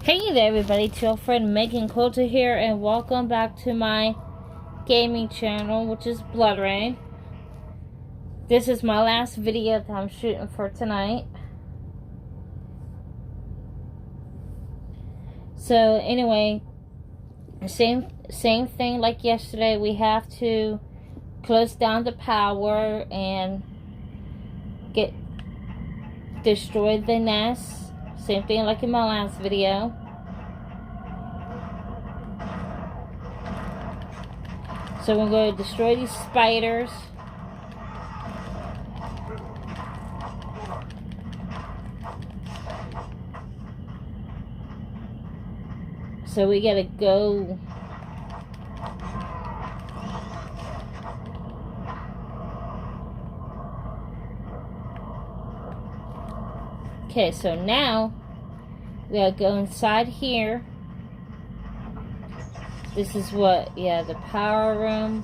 Hey there everybody, it's your friend Megan Coulter here, and welcome back to my gaming channel, which is Blood Rain. This is my last video that I'm shooting for tonight. So anyway, same thing like yesterday. We have to close down the power and destroy the nest. Same thing like in my last video. So we're going to destroy these spiders. So we gotta go. Okay, so now we gotta go inside here. This is what, the power room.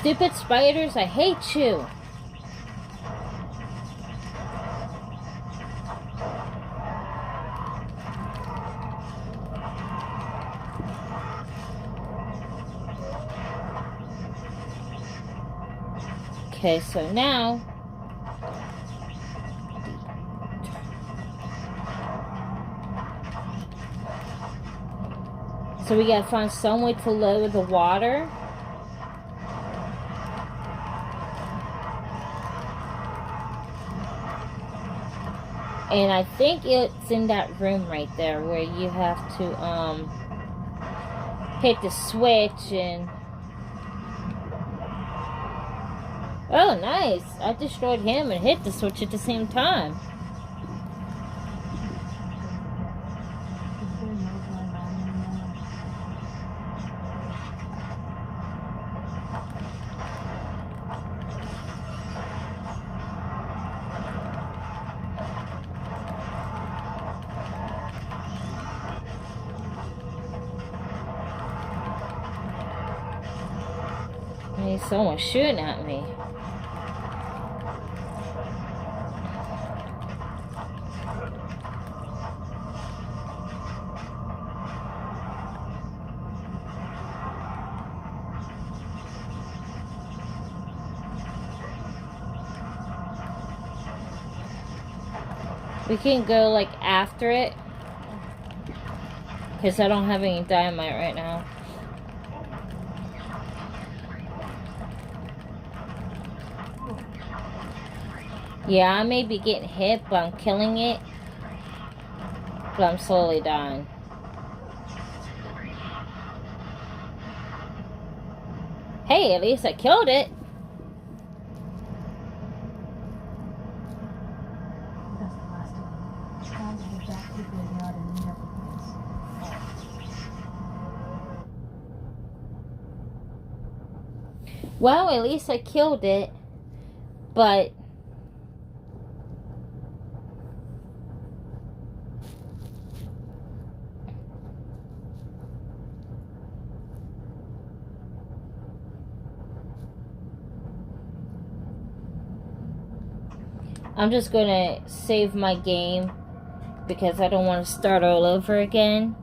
Stupid spiders, I hate you. Okay, so now we gotta find some way to lower the water. And I think it's in that room right there where you have to hit the switch and... Oh, nice. I destroyed him and hit the switch at the same time. Hey, someone's shooting at me. We can go like after it, because I don't have any dynamite right now. Yeah, I may be getting hit, but I'm killing it. But I'm slowly dying. Hey, at least I killed it. Well, at least I killed it. But... I'm just gonna save my game because I don't want to start all over again.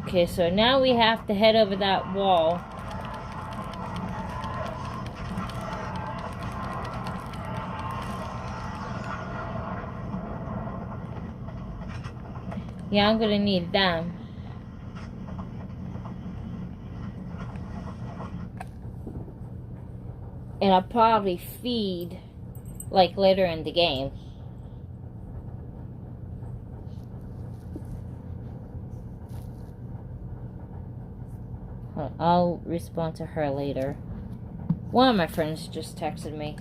Okay, so now we have to head over that wall. Yeah, I'm gonna need them. And I'll probably feed like later in the game. I'll respond to her later. One of my friends just texted me.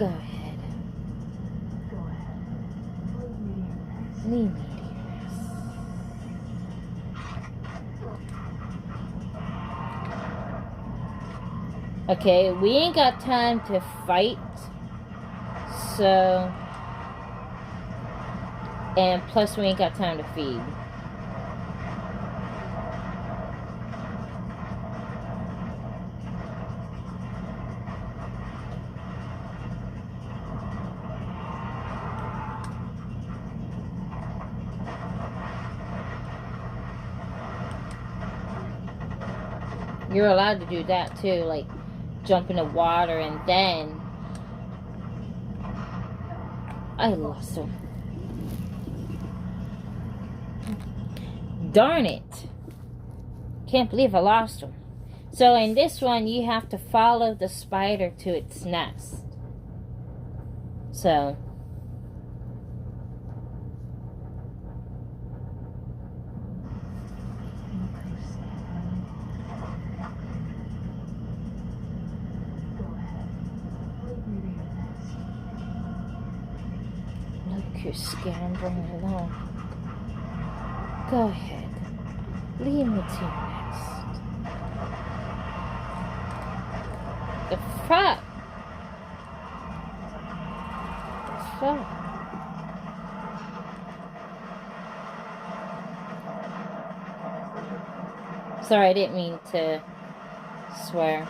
Go ahead. Leave me. Okay, we ain't got time to fight. So, and plus we ain't got time to feed. You're allowed to do that too, like jump in the water and then... I lost him. Darn it. Can't believe I lost him. So in this one, you have to follow the spider to its nest. So... you're scampering along. Go ahead. Leave me to your nest. The fuck? The fuck? Sorry, I didn't mean to swear.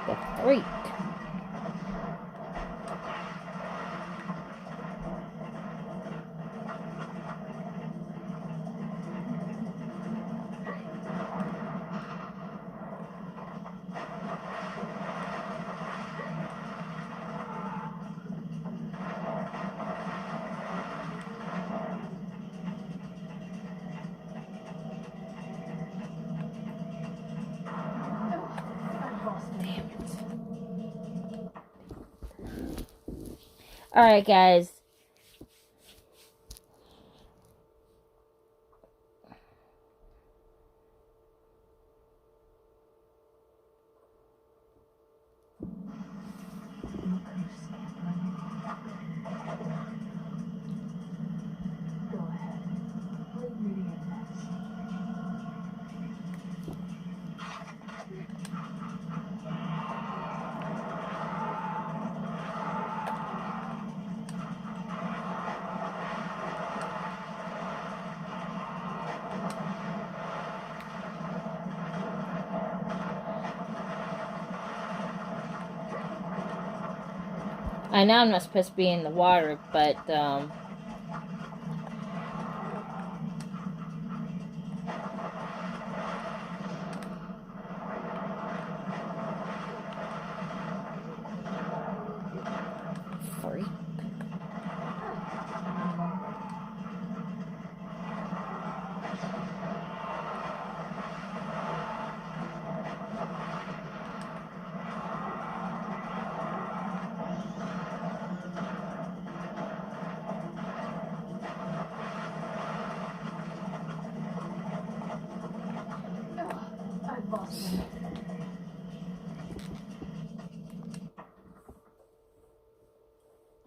The freak. Alright, guys. I know I'm not supposed to be in the water, but, freak.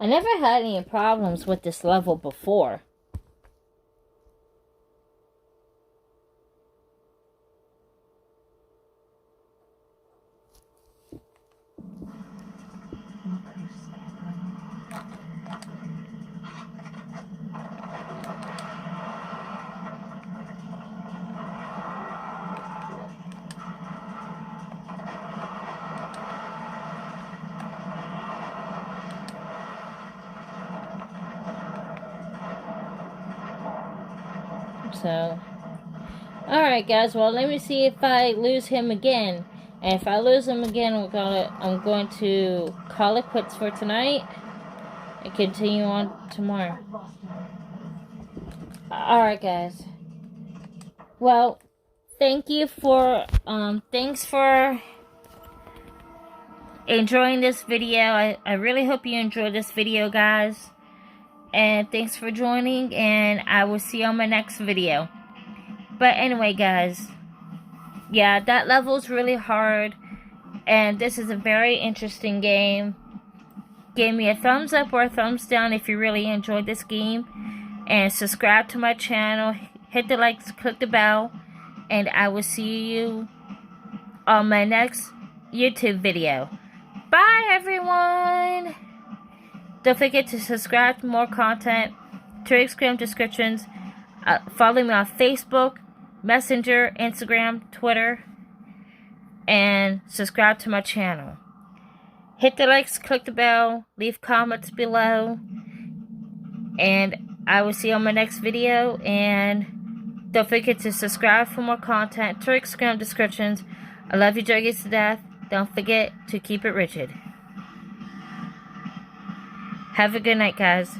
I never had any problems with this level before. So, alright guys, well let me see if I lose him again. And if I lose him again, I'm going to call it quits for tonight and continue on tomorrow. Alright guys. Well, thank you for, thanks for enjoying this video. I really hope you enjoyed this video, guys. And thanks for joining, and I will see you on my next video. But anyway, guys, yeah, that level is really hard, and this is a very interesting game. Give me a thumbs up or a thumbs down if you really enjoyed this game, and subscribe to my channel, hit the likes, click the bell, and I will see you on my next YouTube video. Bye, everyone! Don't forget to subscribe to more content, Telegram descriptions, follow me on Facebook, Messenger, Instagram, Twitter, and subscribe to my channel. Hit the likes, click the bell, leave comments below, and I will see you on my next video. And don't forget to subscribe for more content, Telegram descriptions. I love you juggies to death. Don't forget to keep it rigid. Have a good night, guys.